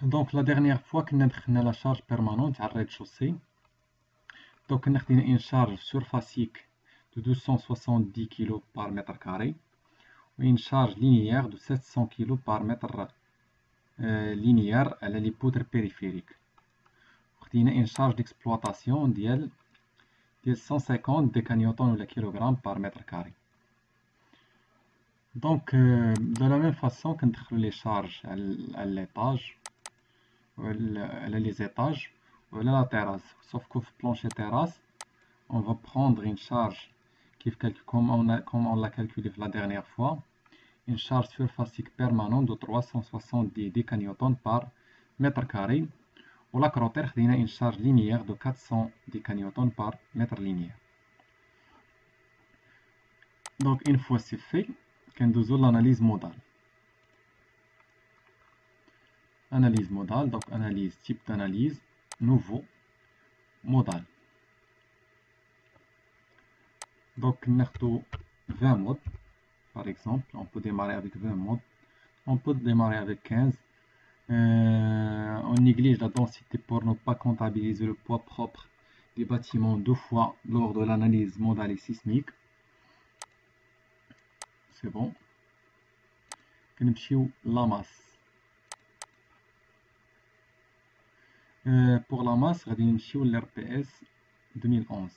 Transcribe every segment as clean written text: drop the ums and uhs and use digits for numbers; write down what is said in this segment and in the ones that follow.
دونك لا ديرنيير فوا كنا دخلنا لا شارج بيرمانونت على الريد شوسي. دونك كنا خدينا ان شارج سورفاسيك دو 270 كيلو بار متر كاري و ان شارج لينيير دو 700 كيلو بار متر لينيير على لي بودر بيريفيريك. خدينا ان شارج ديكسبلوطاسيون ديال 150 ديكا نيوتن ولا كيلوغرام بار متر كاري. دونك دو لا ميم فاسون كندخلو لي شارج على ليطاج على لي زيطاج وعلى لا تيراس. sauf que في plancher terrasse on va prendre une charge comme on l'a calculé la dernière fois, une charge surfacique permanente de 370 décanewtons par mètre carré. Ou la crotère خدينا une charge linéaire de 400 décanewtons par mètre linéaire. Donc une fois c'est fait, كندوزو l'analyse modale. Analyse modale, donc analyse, type d'analyse, nouveau, modal. Donc nous avons 20 modes, par exemple, on peut démarrer avec 20 modes, on peut démarrer avec 15. On néglige la densité pour ne pas comptabiliser le poids propre des bâtiments deux fois lors de l'analyse modale et sismique. C'est bon. La masse. Pour la masse, on va l'RPS 2011.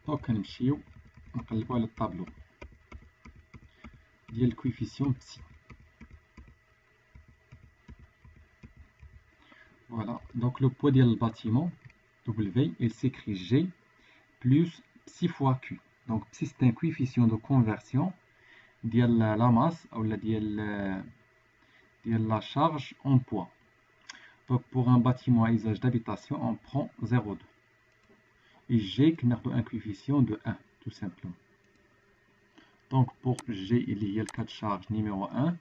Donc, on va le tableau. Il y a le coefficient psi. Voilà, donc le poids du bâtiment W, il s'écrit G plus psi fois Q. Donc psi c'est un coefficient de conversion de la masse ou de la charge en poids. Donc pour un bâtiment à usage d'habitation, on prend 0,2. Et G qui n'a un coefficient de 1, tout simplement. Donc pour G, il y a le cas de charge numéro 1,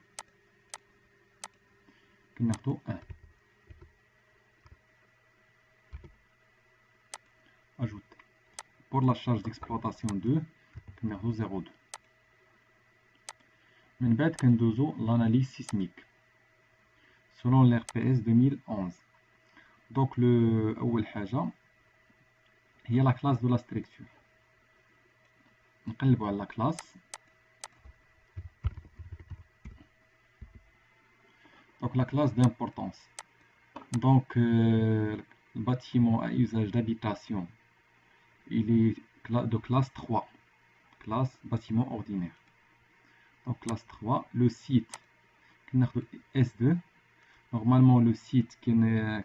qui n'a 1. Ajoute. Pour la charge d'exploitation 2, qui n'a 0,2. Maintenant, on va l'analyse sismique selon l'RPS 2011. Donc, le il y a la classe de la structure. On va la classe. Donc, la classe d'importance. Donc, le bâtiment à usage d'habitation, il est de classe 3, classe bâtiment ordinaire. Donc, classe 3, le site, S2. Normalement, le site qui est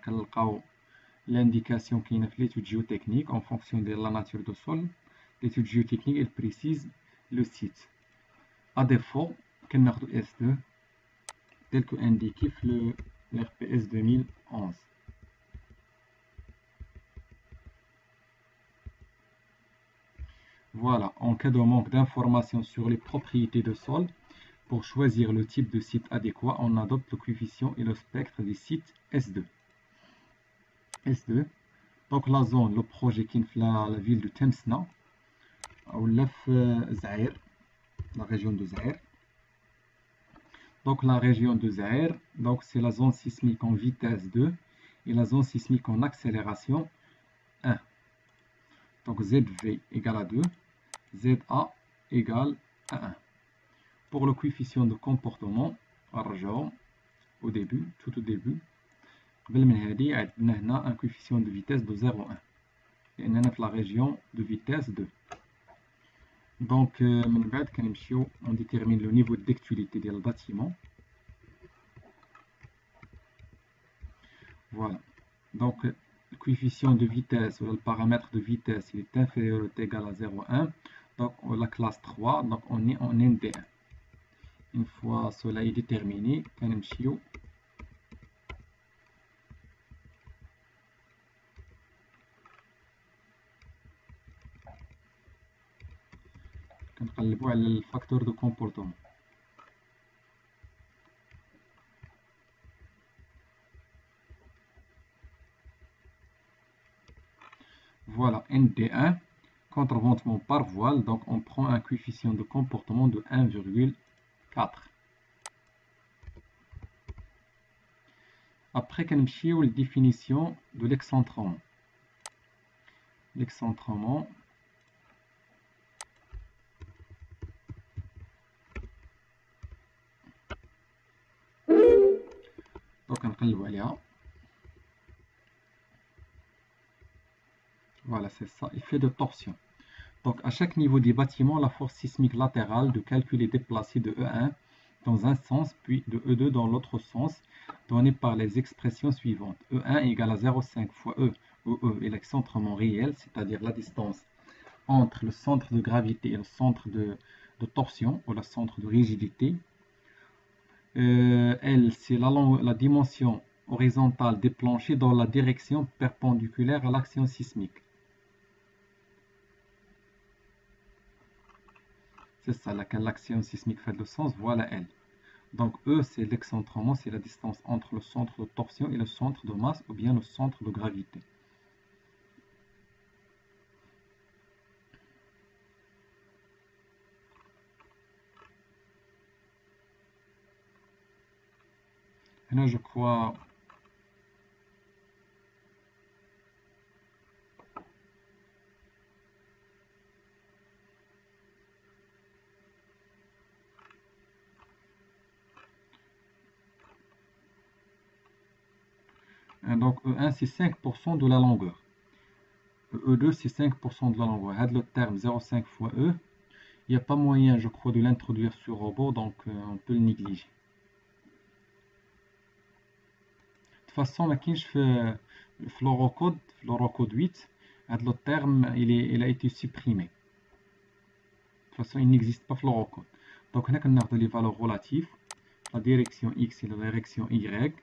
l'indication qui est l'étude géotechnique en fonction de la nature du sol. L'étude géotechnique, elle précise le site. À défaut, qu'on a S2, tel que indiqué le RPS 2011. Voilà, en cas de manque d'informations sur les propriétés de sol, pour choisir le type de site adéquat, on adopte le coefficient et le spectre des sites S2. S2, donc la zone, le projet qui est la ville de Temsna, ou Zahir, la région de Zahir. Donc la région de Zahir, donc c'est la zone sismique en vitesse 2 et la zone sismique en accélération 1. Donc ZV égale à 2, ZA égale à 1. Pour le coefficient de comportement, au début, tout au début, on a un coefficient de vitesse de 0,1. Et on a la région de vitesse 2. Donc, on détermine le niveau d'actualité du bâtiment. Voilà. Donc, le coefficient de vitesse, ou le paramètre de vitesse, il est inférieur ou égal à 0,1. Donc, la classe 3, donc on est en ND1. Une fois cela est déterminé, نقلبوا على الفاكتور دو كومبورتمون. Voilà, ND1, contre-ventement par voile, donc on prend un coefficient de comportement de 1,4. Après, on a la définition de l'excentrement. L'excentrement, donc on va. Voilà, c'est ça, effet de torsion. Donc, à chaque niveau des bâtiments, la force sismique latérale de calcul est déplacée de E1 dans un sens, puis de E2 dans l'autre sens, donnée par les expressions suivantes. E1 égale à 0,5 fois E, où E est l'excentrement réel, c'est-à-dire la distance entre le centre de gravité et le centre de torsion, ou le centre de rigidité. L, c'est la dimension horizontale des planchers dans la direction perpendiculaire à l'action sismique. C'est ça, l'action sismique fait le sens, voilà L. Donc E, c'est l'excentrement, c'est la distance entre le centre de torsion et le centre de masse, ou bien le centre de gravité. Et là, je crois... Et donc E1, c'est 5% de la longueur. E2, c'est 5% de la longueur. Had le terme 0,5 fois E. Il n'y a pas moyen, je crois, de l'introduire sur robot, donc on peut le négliger. De toute façon, là, quand je fais le fluorocode 8, le terme il a été supprimé. De toute façon, il n'existe pas fluorocode. Donc, on a les valeurs relatives. La direction X et la direction Y.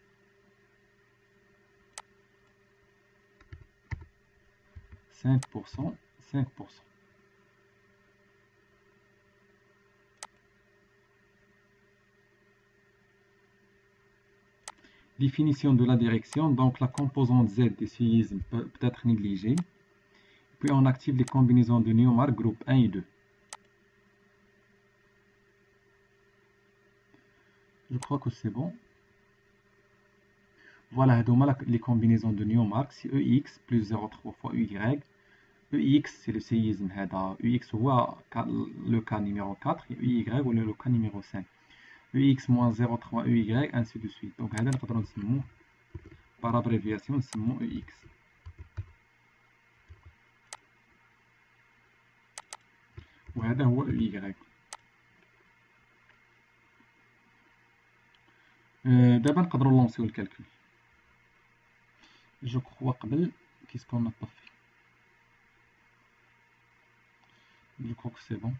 5%, 5%. Définition de la direction, donc la composante Z des séismes peut être négligée. Puis on active les combinaisons de Newmark, groupe 1 et 2. Je crois que c'est bon. Voilà, les combinaisons de Newmark, c'est EX plus 0,3 fois EY. EX, c'est le séisme. EX هو le cas numéro 4 et EY ou le cas numéro 5. EX moins 0,3 EY, ainsi de suite. Donc, هذا نقدروا نسموه par abréviation نسموه EX. وهذا هو EY. دابا نقدروا نلونسيو الكالكول. جو كخوا قبل كيسكون نطفي. جو كخوا كو سي بون.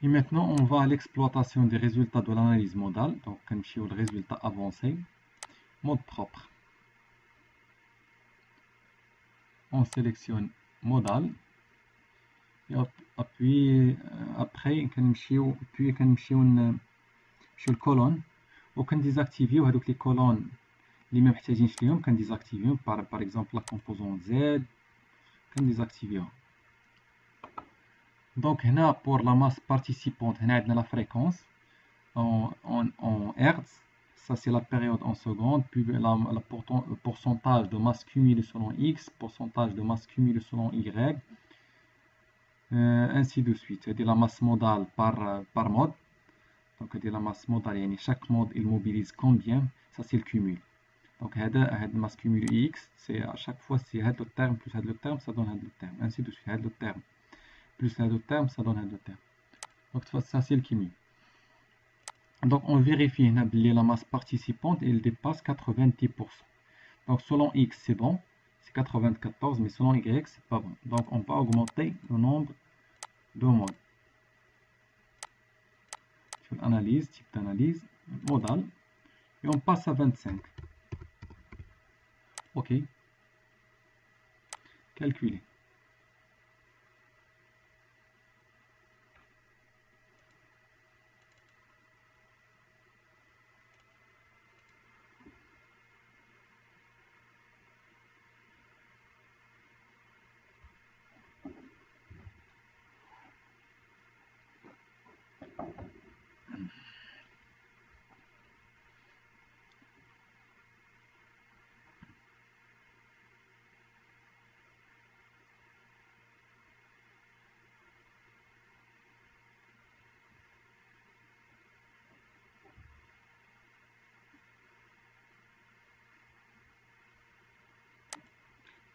Et maintenant, on va à l'exploitation des résultats de l'analyse modale. Donc, on le résultat avancé. Mode propre. On sélectionne modal. Et puis, après, on le colonne. On désactive les colonnes. Les mêmes on désactive par exemple la composante Z. On désactive. Donc, pour la masse participante, on a la fréquence en Hertz. Ça, c'est la période en secondes. Puis, le pourcentage de masse cumulée selon X, pourcentage de masse cumulée selon Y. Ainsi de suite. C'est la masse modale par mode. Donc, la masse modale, chaque mode, il mobilise combien? Ça c'est le cumul. Donc هذا masse cumul x, c'est à chaque fois c'est le terme plus le terme, ça donne le terme. Ainsi de suite, le terme plus le terme, ça donne le terme. Donc ça c'est le cumul. Donc on vérifie la masse participante, elle dépasse 90%. Donc selon x c'est bon, c'est 94, mais selon y c'est pas bon. Donc on va augmenter le nombre de modes. Sur l'analyse, type d'analyse, modal, et on passe à 25. OK. Calculer.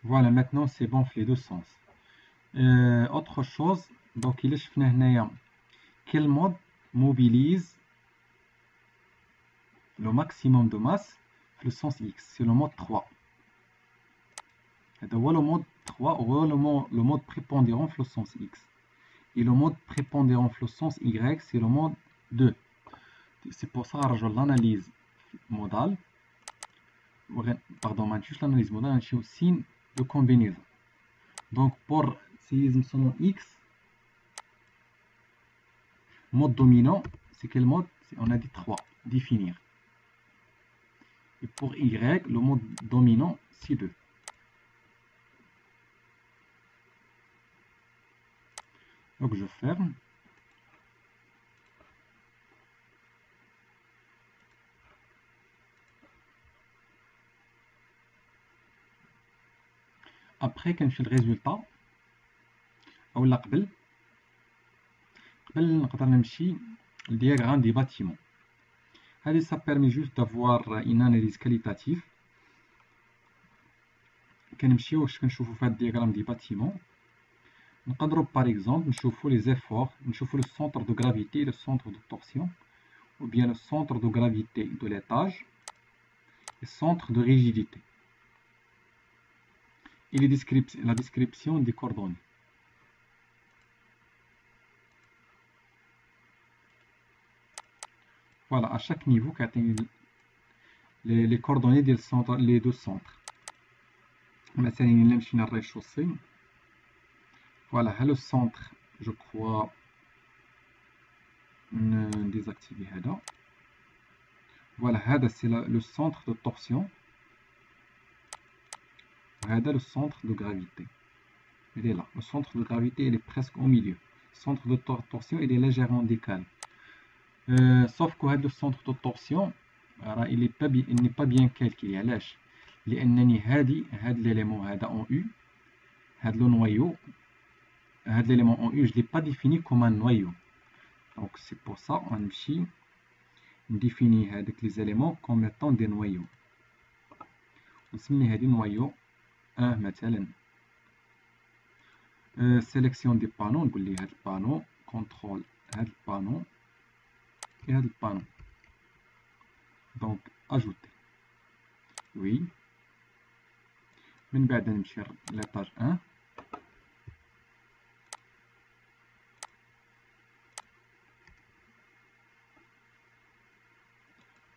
Voilà, maintenant c'est bon les deux sens. Autre chose, donc il est quel mode mobilise le maximum de masse le sens x, c'est le mode 3. Le mode 3 ou le mode prépondérant le sens x. Et le mode prépondérant le sens y, c'est le mode 2. C'est pour ça que l'analyse modale, pardon, l'analyse modale, c'est aussi signe de combinaison. Donc pour séisme selon x, mode dominant, c'est quel mode? On a dit 3, définir. Et pour y, le mode dominant, c'est 2. Donc je ferme. Après, quand je fais le résultat, ou la قبل نقدر نمشي le diagramme des bâtiments. Allez, ça permet juste d'avoir une analyse qualitative. كنمشيو كنشوفوا في هذا الدياغرام دي باتيمون نقدروا par exemple نشوفوا les efforts, نشوفوا le centre de gravité, le centre de torsion, ou bien le centre de gravité de l'étage, le centre de rigidité et la description des coordonnées. Voilà, à chaque niveau les coordonnées des centres, les deux centres. مثلا إلا مشينا للريشوسي، voilà le centre, je crois désactiver هذا. Voilà, هذا c'est le centre de torsion. هذا le centre de gravité. Il est là. Le centre de gravité, il est presque au milieu. Le centre de torsion, il est légèrement décalé. Sauf que le centre de torsion, il n'est pas bien calculé. علاش؟ لأنني هذا l'élément هذا en U, هذا le noyau, هذا l'élément en U, je ne l'ai pas défini comme un noyau. Donc c'est pour ça on définit les éléments comme étant des noyaux. On سمي هذه noyau 1 مثلا. Sélection des panneaux, نقول لي هذا البانو contrôle هذا البانو et هذا البانو. Donc ajouter. Oui. من بعد نمشي l'étage 1.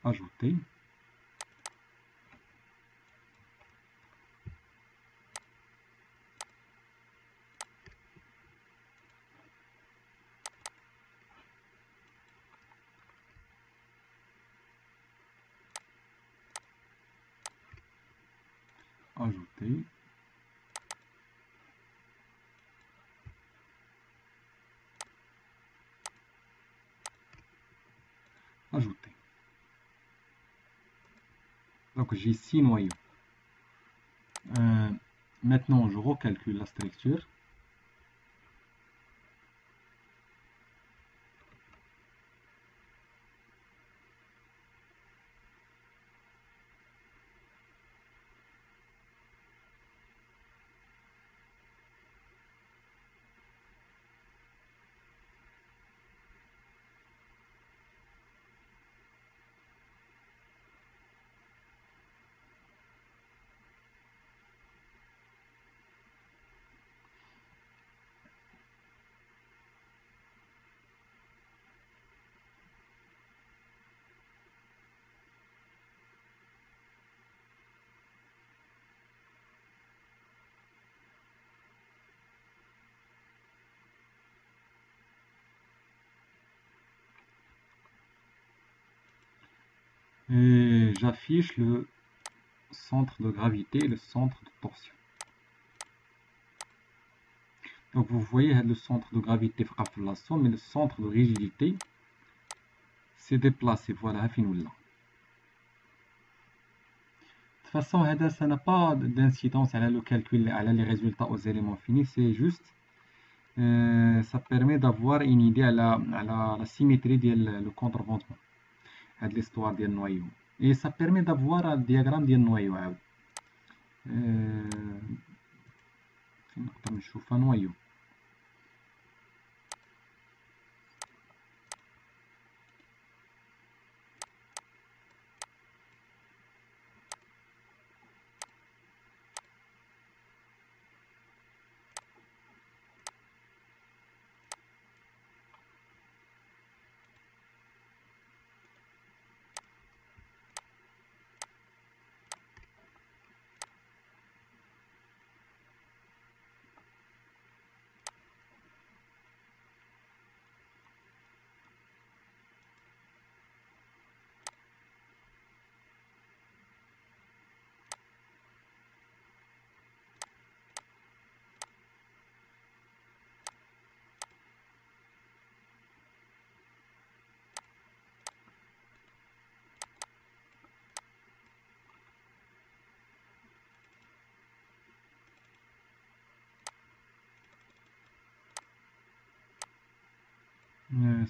Ajouter. Ajouter. Ajouter. Donc j'ai 6 noyaux. Maintenant je recalcule la structure. et j'affiche le centre de gravité et le centre de torsion. Donc vous voyez le centre de gravité frappe la somme, mais le centre de rigidité s'est déplacé. Voilà, de toute façon, ça n'a pas d'incidence sur le calcul, sur les résultats aux éléments finis. C'est juste, ça permet d'avoir une idée à la symétrie du contreventement, à l'histoire du noyau. Et ça permet d'avoir un diagramme du noyau. نقدر نشوف noyau.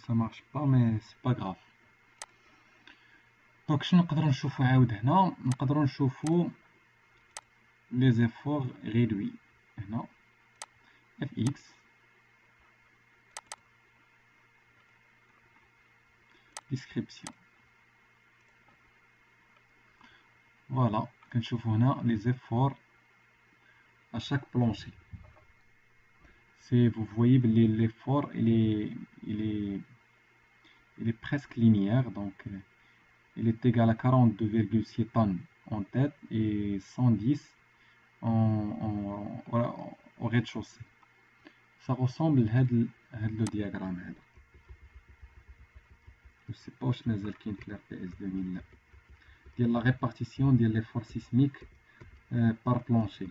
Ça marche pas, mais c'est pas grave. Donc شنو نقدروا نشوفوا عاود هنا؟ نقدروا نشوفوا les efforts réduits. هنا fx description. Voilà, كنشوفوا هنا les efforts à chaque plancher. Vous voyez l'effort il est presque linéaire, donc il est égal à 42,6 tonnes en tête et 110 au rez-de-chaussée. Ça ressemble à le diagramme. Je ne sais pas si مازال كاين في l'RPS 2000 ديال la répartition de l'effort sismique par plancher.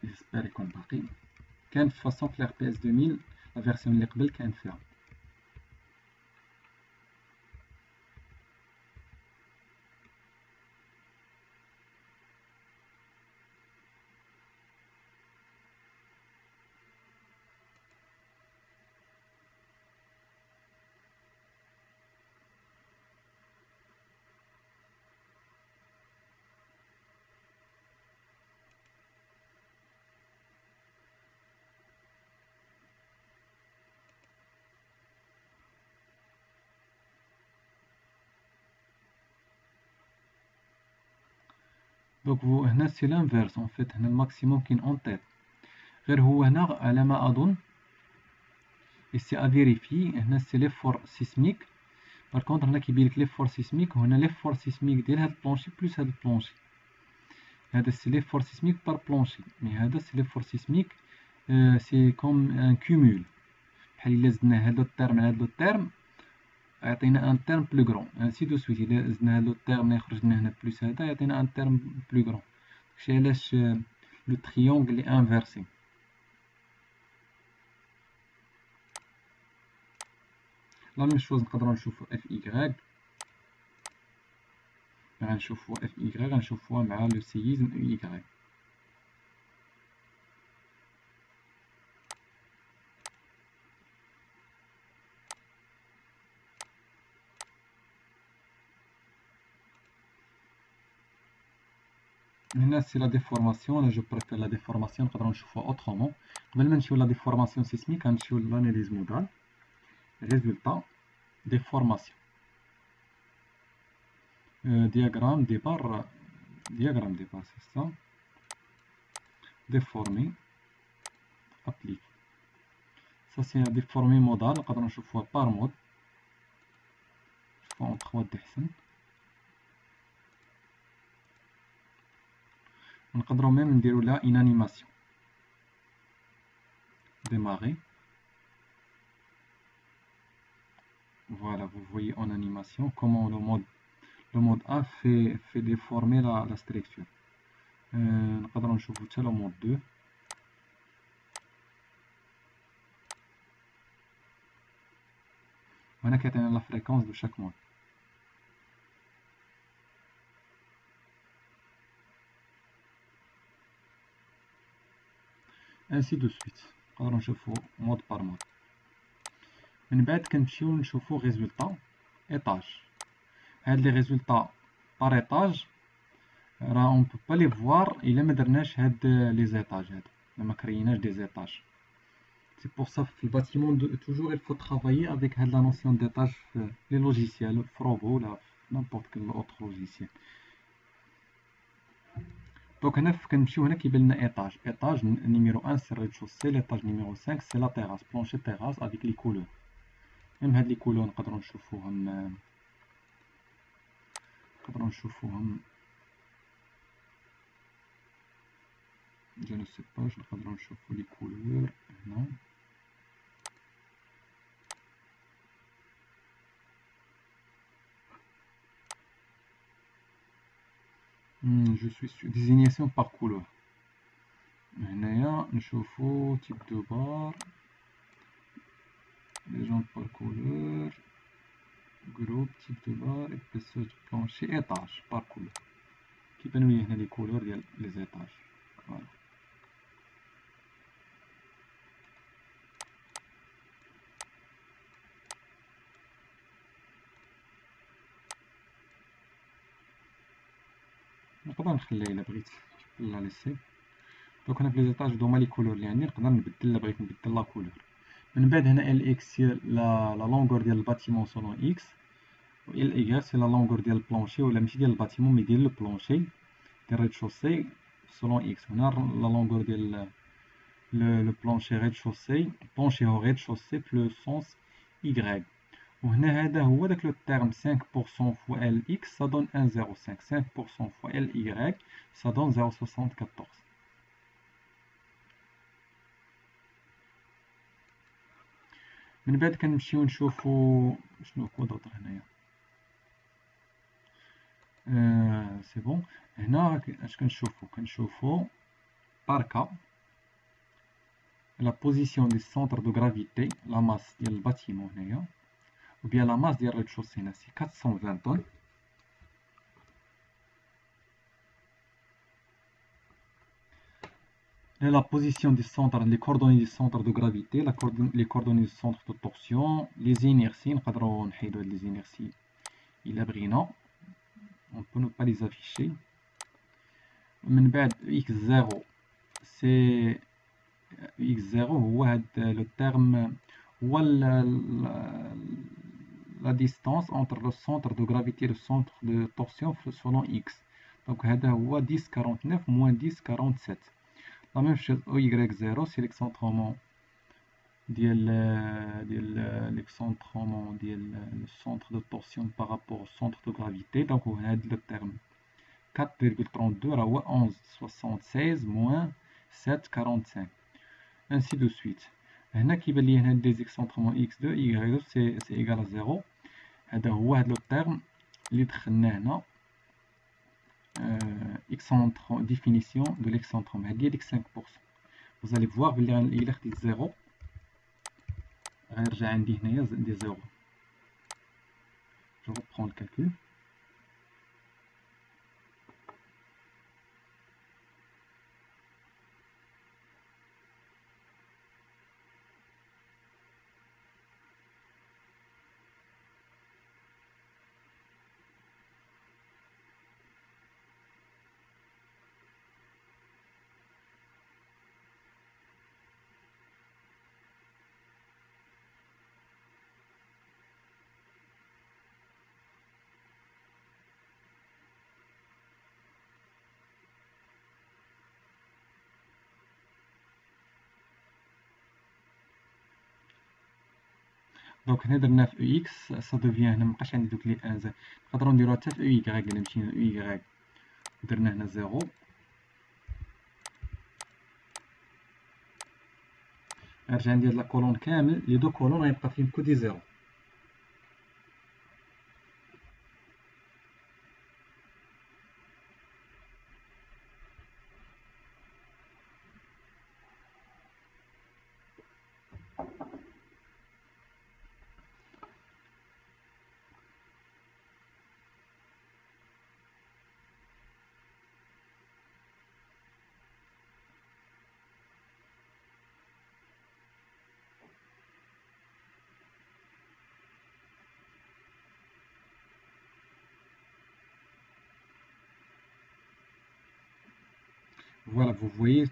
J'espère يكون باقي. كان في façon في l'RPS 2000 la version اللي قبل كان فيها. Donc هنا c'est l'inverse en fait. هنا الماكسيموم كاين en tête. غير هو هنا على ما أظن et c'est à vérifier. هنا c'est l'effort sismique. Par contre هنا كيبين لك l'effort sismique وهنا l'effort sismique ديال هاد البلونشي بلس هاد البلونشي. هذا c'est l'effort sismique par plancher. Mais هذا c'est l'effort sismique c'est comme un cumul. بحال إلا زدنا هاد الترم على هاد الترم يعطينا ان تيرم بلو غرون انسي دو سويت. الا زدنا هاد التيرم اللي خرجنا هنا بلس هذا يعطينا ان تيرم بلو غرون. داكشي علاش لو تريونغل لي انفيرسي. لا ميم شوز نقدروا نشوفوا اف ايكغيك. غنشوفوا اف ايكغيك غنشوفوها مع لو سيزم ايكغيك. هنا سي لا ديفورماسيون. انا جو بريفير لا ديفورماسيون نقدروا نشوفوها اوترومون. قبل ما نمشيو لا ديفورماسيون سيسميك غنمشيو لاناليز مودال. ريزولتا ديفورماسيون diagramme départ, c'est ça. Déformé, appliqué. Ça c'est un déformé modal. نقدر نشوفوها par mode. نشوفوها en 3D أحسن. نقدروا même نديرو لها une animation. Démarrer. Voilà, vous voyez en animation comment le mode A fait déformer la structure. نقدروا نشوفوا حتى le mode 2. وهنا كيعطينا la fréquence de chaque mode. ainsi de suite. نقدروا نشوفوا مود بار مود. من بعد كنمشيو نشوفوا résultat étage. هاد لي résultats par étage راه on peut pas les voir الا ما درناش هاد لي زيتاج هادو، الا ما كريناش دي زيتاج. C'est pour ça في الباتيمون toujours il faut travailler avec هاد la notion d'étage في les logiciels Frobo ولا n'importe quel autre logiciel. Donc هنا كنمشيو هنا كيبان لنا étage. étage numéro 1 c'est rez-de-chaussée, l'étage numéro 5 c'est la terrasse, plancher terrasse avec les couleurs. même هاد les couleurs نقدروا نشوفوهم je ne sais pas نقدروا نشوفوا les couleurs هنا. je suis sur désignation par couleur. هنايا نشوفوا type de barre, légende par couleur, groupe, type de barre, épaisseur du plancher, étage par couleur. كيبانوا لي هنا les couleurs ديال les étages. voilà. نقدر نخليها الا بغيت لا ليسي. دونك هنا في لي زيتاج هادو هما لي كولور اللي عندي، نقدر نبدل الا بغيت نبدل لا كولور. من بعد هنا ال اكس هي لا لونغور ديال الباتيمون سولون اكس، و ال ايغال سي لا لونغور ديال البلونشي ولا ماشي ديال الباتيمون مي ديال لو بلونشي ديال ريد-شوسي سولون اكس. هنا لا لونغور ديال لو بلونشي ريد-شوسي، بلونشي هو ريد-شوسي بلو سونس ايغريك. وهنا هذا هو داك لو تيرم 5% فوا ال اكس ça donne 1,05. 5% فوا ال ايغريك ça donne 0,74. من بعد كنمشيو نشوفو شنو هو دوطر هنايا. سي بون. هنا اش كنشوفو باركا la position du centre de gravité, la masse ديال الباتيمون هنايا، ou bien la masse ديال الريد-شوسي هنا سي 420 طن. La position du centre, les coordonnées du centre de gravité, les coordonnées du centre de torsion, les inerties, نقدروا نحيدو هاد les inerties إلا بغينا، on peut ne pas les afficher. من بعد x0 c'est x0 هو هاد لو terme هو la distance entre le centre de gravité et le centre de torsion selon x. donc هذا هو 10,49 moins 10,47. la même chose au y0 c'est l'excentrement ديال l'excentrement ديال le centre de torsion par rapport au centre de gravité. donc هذا le terme 4,32 راه هو 11,76 moins 7,45 ainsi de suite. هنا كيبان لي هنا des excentrements x2 y2 c'est égal à 0. هذا هو هذا لو تيرم اللي دخلناه هنا définition de l'excentrement هذه ديك 5%. vous allez voir بلي الا خديت 0 غيرجع عندي هنايا دي 0. je reprends le calcul. دونك هنا درنا في او اكس سا دوفيان هنا مابقاش عندي دوك لي ان زي نقدروا نديروها حتى في او يغريك. الا مشينا او يغريك درنا هنا 0 غيرجع عندي هاد لا كولون كامل لي دو كولون غيبقى فيهم كو دي 0. Voilà, vous voyez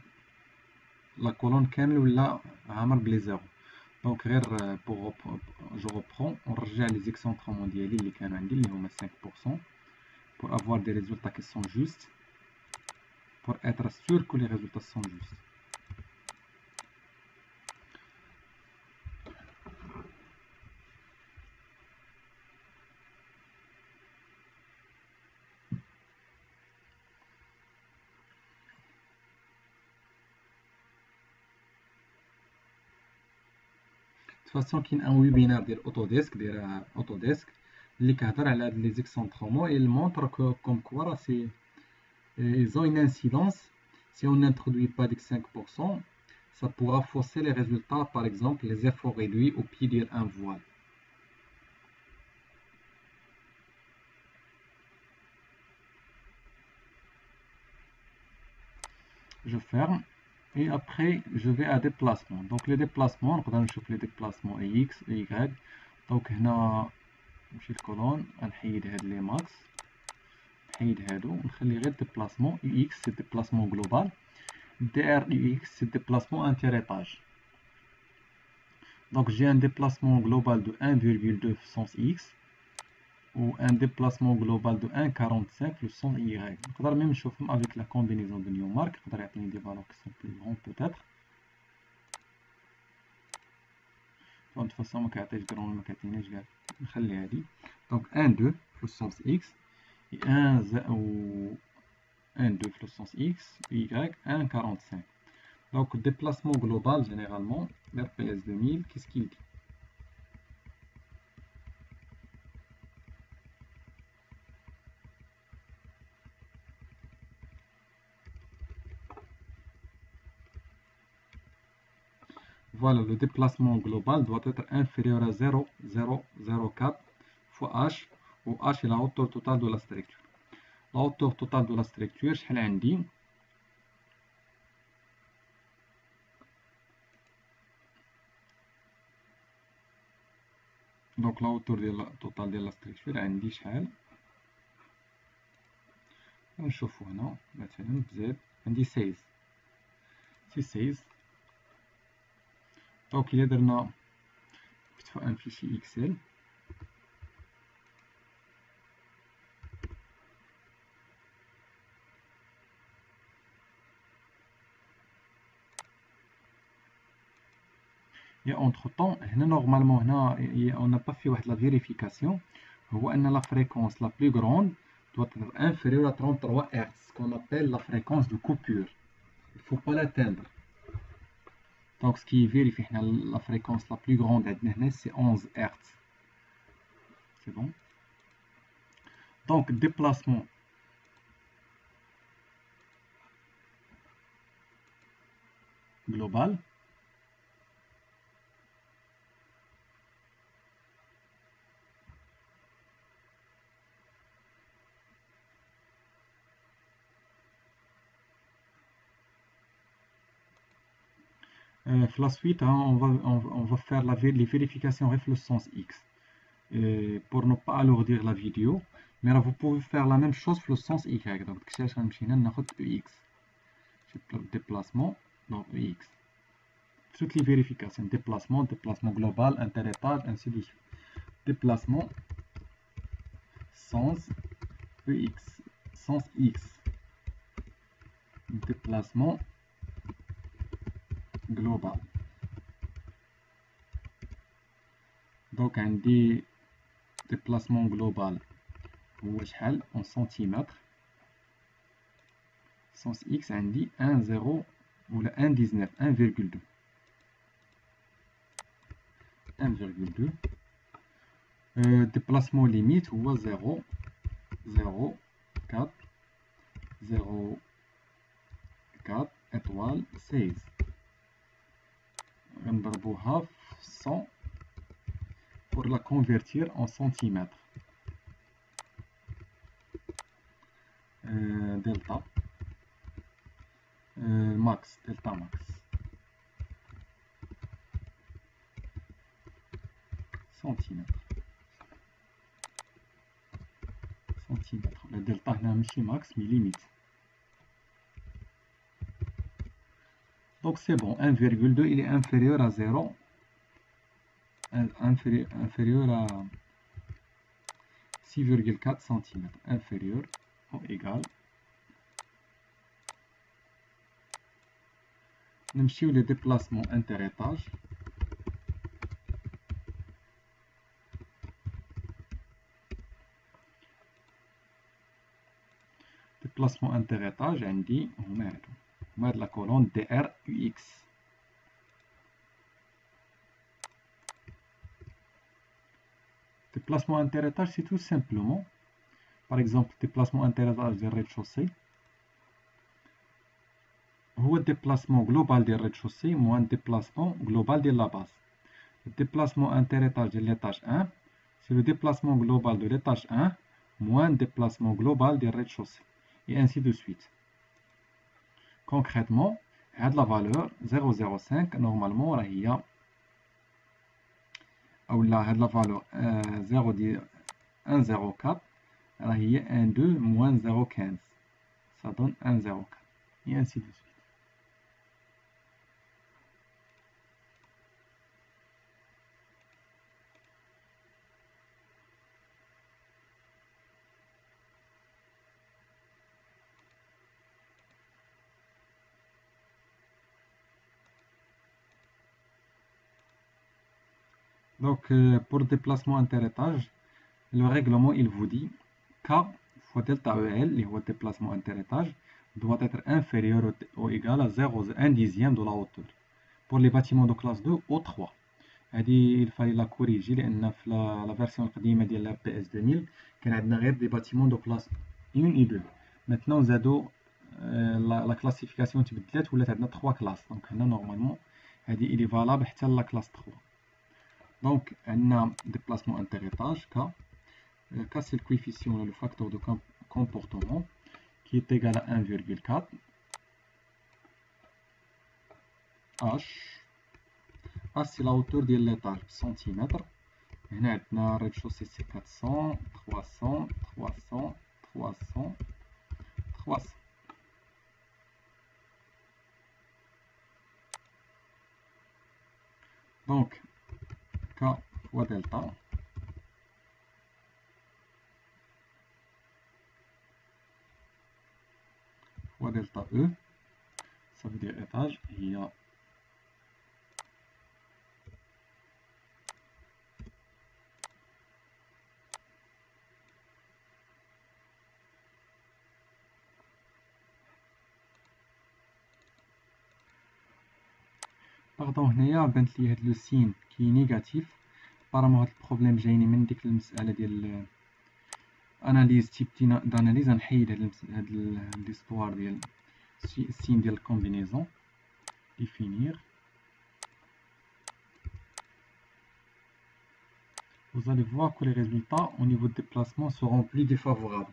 la colonne كامل ولا عامر بلي زيرو. دونك غير je reprends, نرجع les excentrements ديالي اللي كانوا عندي اللي هما 5% pour avoir des résultats qui sont justes, pour être sûr que les résultats sont justes. De toute façon كاين ان ويبينار ديال اوتوديسك اللي كيهضر على هاد لي زيكسونطرومون et il montre que comme quoi راه سي ils ont une incidence. Si on n'introduit pas de 5%, ça pourra fausser les résultats, par exemple les efforts réduits au pied d'un voile. Je ferme et après je vais à déplacement. Donc les déplacements, on va chercher les déplacements X et Y. Donc هنا نمشي الكولون نحيد هاد لي ماكس نحيد هادو ونخلي غير déplacement UX c'est déplacement global. DRUX c'est déplacement interétage. Donc j'ai un déplacement global de 1,2 sens X ou un déplacement global de 1,45 le sens Y. نقدر même نشوفهم avec la combinaison de Newmark يقدر يعطيني des valeurs qui sont plus grandes peut-être. De toute façon ما كيعطيش grand ما كيعطينيش كاع نخلي هادي. Donc 1,2 في le sens X et 1,2 في le sens X et Y 1,45. Donc déplacement global généralement vers PS 2000 qu'est-ce qu'il dit? Voilà, le déplacement global doit être inférieur à 0,004 fois H, où H est la hauteur totale de la structure. La hauteur totale de la structure, شحال عندي؟ Donc la hauteur totale de la structure عندي شحال؟ نشوفو هنا مثلا بزاف عندي 16. C'est 16. Donc إلا درنا كتبوا un fichier Excel. Et entre temps, normalement, on n'a pas fait la vérification. La fréquence la plus grande doit être inférieure à 33 Hz, ce qu'on appelle la fréquence de coupure. Il ne faut pas l'atteindre. Donc, ce qui vérifie la fréquence la plus grande, c'est 11 Hz. C'est bon? Donc, déplacement. Global. La suite, on va faire les vérifications avec le sens X. Pour ne pas alourdir la vidéo, mais là vous pouvez faire la même chose pour le sens Y. Donc, UX. Déplacement, donc UX. Toutes les vérifications, déplacement global, interétage, ainsi de suite. Déplacement, sens UX, sens X. Déplacement global. Donc, un déplacement global en centimètres. Sens X عندي 1,0 ولا 1,19 1,2 1,2 déplacement limite هو 0 0 4 0 4 étoile 16 غنضربوها في 100 pour la convertir en centimètres. Delta max, delta max. Centimètres. Le delta هنا ماشي max mais limite. Donc c'est bon, 1,2 il est inférieur à 0, inférieur à 6,4 cm, inférieur ou égal. نمشيو les déplacements interétage. Déplacement interétage عندي هما la colonne DRUX. Déplacement interétage, c'est tout simplement, par exemple, déplacement interétage du rez-de-chaussée. هو déplacement global du rez-de-chaussée moins déplacement global de la base. Le déplacement interétage de l'étage 1, c'est le déplacement global de l'étage 1 moins déplacement global du rez-de-chaussée. Et ainsi de suite. Concrètement, à la valeur 0,05, normalement, il y a la valeur 1,04, il y a 1,2 moins 0,15. Ça donne 1,04. Et ainsi de suite. Donc, pour le déplacement interétage, le règlement, il vous dit K fois delta EL, le déplacement interétage, doit être inférieur ou égal à 0,1 dixième de la hauteur. Pour les bâtiments de classe 2 ou 3. Il fallait la corriger, la version القديمة ديال la PS 2000 كان عندنا غير des bâtiments de classe 1 et 2. Maintenant, زادوا la classification تبدلت ولات عندنا 3 classes. Donc هنا normalement il est valable حتى la classe 3. Donc, on a déplacement interétage, K. K, c'est le coefficient, le facteur de comportement, qui est égal à 1,4. H. H, c'est la hauteur de l'étage, centimètre. On a le rez-de-chaussée, c'est 400, 300, 300, 300, 300. Donc, K fois delta. Fois delta E. Ça veut dire étage. Il y a باردون هنايا بانت لي هاد لو سين كي نيجاتيف بارامون هاد البروبليم جايني من ديك المسألة ديال اناليز تيب داناليز غنحيد هاد ليستوار ديال السين ديال الكومبينيزون définir. Vous allez voir que les résultats au niveau de déplacement seront plus défavorables.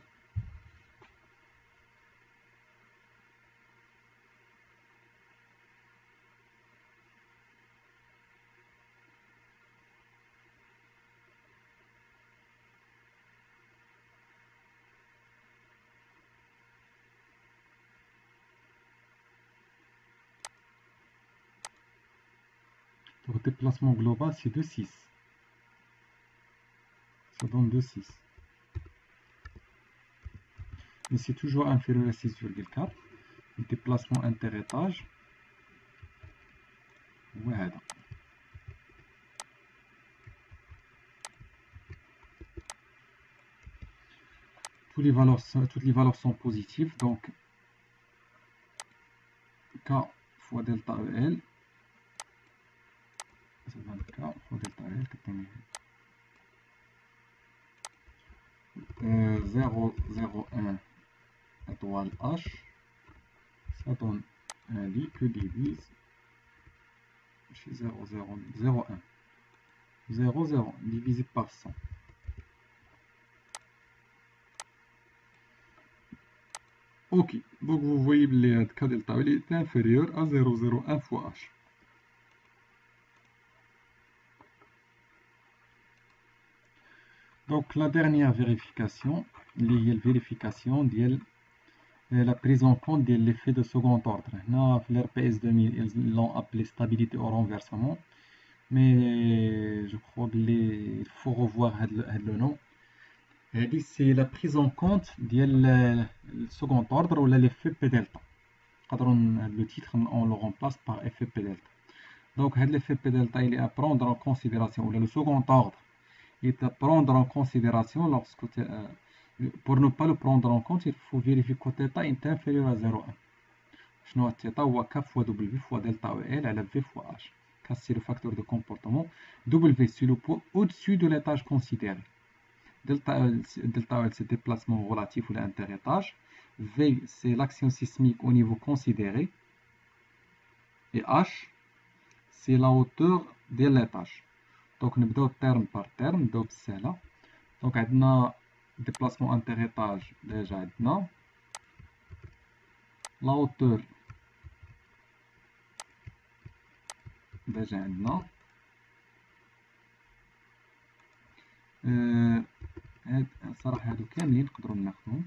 Le déplacement global, c'est 2,6. Ça donne 2,6. Mais c'est toujours inférieur à 6,4. Le déplacement interétage, voilà. Toutes les valeurs sont positives, donc K fois delta EL, ça donne K fois delta EL, 0,01 étoile H, ça donne un lit que divise chez 0,001. 0,0 divisé par 100. Ok, donc vous voyez le K delta il est inférieur à 0,01 fois H. Donc la dernière vérification, il y a la vérification de la prise en compte de l'effet de second ordre. Là, l'RPS 2000, ils l'ont appelé stabilité au renversement, mais je crois qu'il faut revoir le nom. C'est la prise en compte de le second ordre ou l'effet P delta. Le titre, on le remplace par effet P delta. Donc, l'effet P delta, il est à prendre en considération, ou le second ordre, il est à prendre en considération lorsque pour ne pas le prendre en compte, il faut vérifier que θ est inférieur à 0,1. شنو θ هو K fois W fois delta EL à la V fois H. K c'est le facteur de comportement. W c'est le poids au-dessus de l'étage considéré. Delta EL c'est le déplacement relatif ou l'interétage. V c'est l'action sismique au niveau considéré. Et H c'est la hauteur de l'étage. Donc nous بداو terme par terme, نبداو بالسهلة. Donc عندنا déplacement interétage déjà عندنا. La hauteur déjà عندنا. صراحة هادو كاملين نقدروا ناخدهم.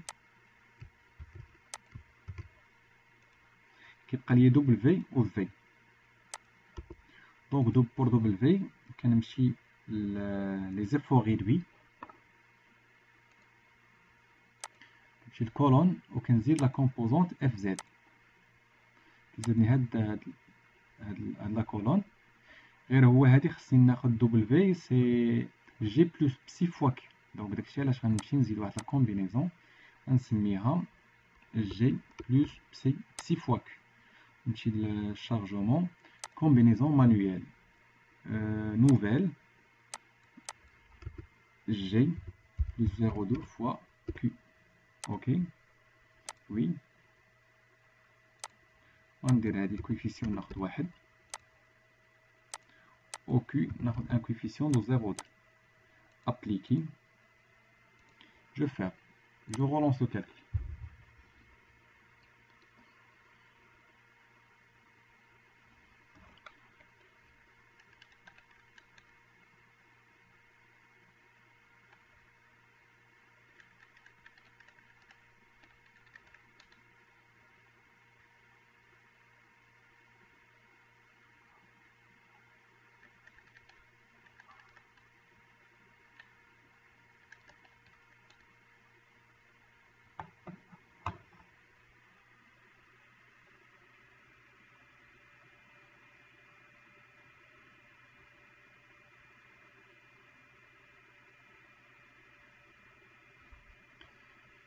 كيبقى لي دبل و في. دونك بور دبل في كنمشي لي زيفور ريدوي، كنمشي لكولون وكنزيد لا كومبوزونت اف زد، كيزيدني هاد لا كولون. غير هو هادي خصني ناخد دبل في سي جي بلس بسي فوا كي. دونك داكشي علاش غنمشي نزيد واحد لا كومبينيزون غنسميها جي بلس بسي فوا كي. نمشي للشارجمون combinaison manuelle nouvelle G plus 0,2 fois Q. Ok, oui, وندير هذه الكويفيسيون ناخد واحد، au Q ناخد un coefficient de 0,2. Appliquer, je ferme, je relance le calcul.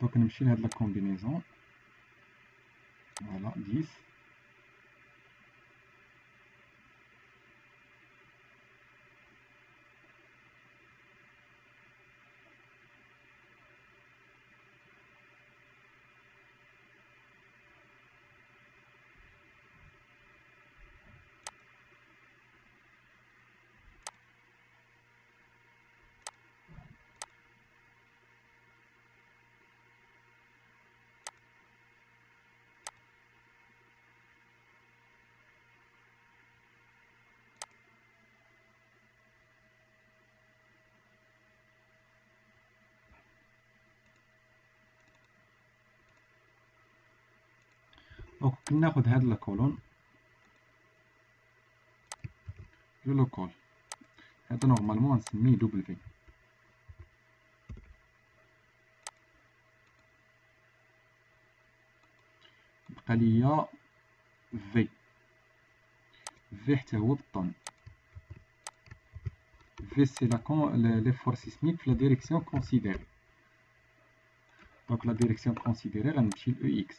Donc نمشي لهاد لا كومبينيزون، فوالا 10. Donc كناخد هاد لا كولون جو لو كول، هذا نورمالمون غنسميه دبل في. بقى ليا في حتى هو بالطن. في سي l'effort sismique في la direction considérée. Donc la direction considérée غنمشي ل EX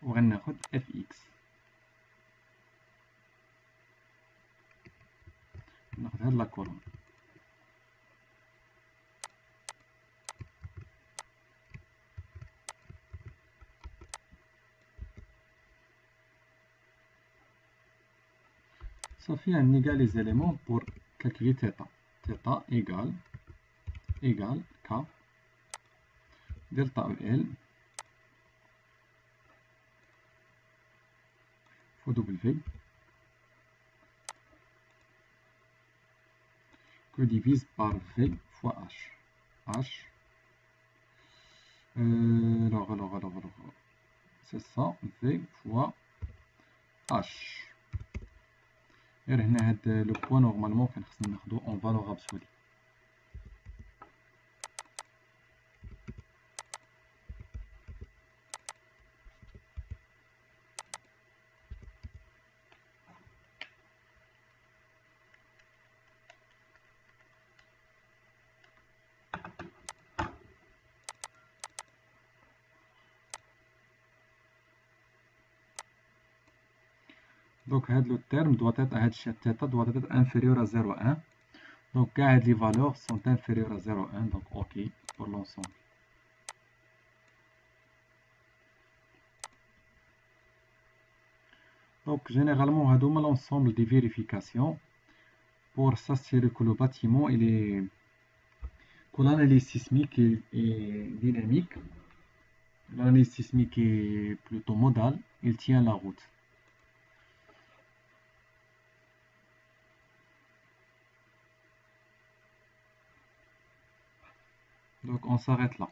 وغناخد FX. ناخد هاد لا كولون. صافي عندي كاع لي زيليمون بور كالكولي θ. θ égal K delta EL fois W que divise par V fois H. H Alors, c'est ça, V fois H. Et le point normalement qu'on a en valeur absolue. Donc le terme doit être inférieur à 0,1. Donc les valeurs sont inférieures à 0,1. Donc OK pour l'ensemble. Donc généralement on a l'ensemble des vérifications pour s'assurer que le bâtiment que l'analyse sismique est dynamique, l'analyse sismique est plutôt modale, il tient la route. Donc on s'arrête là.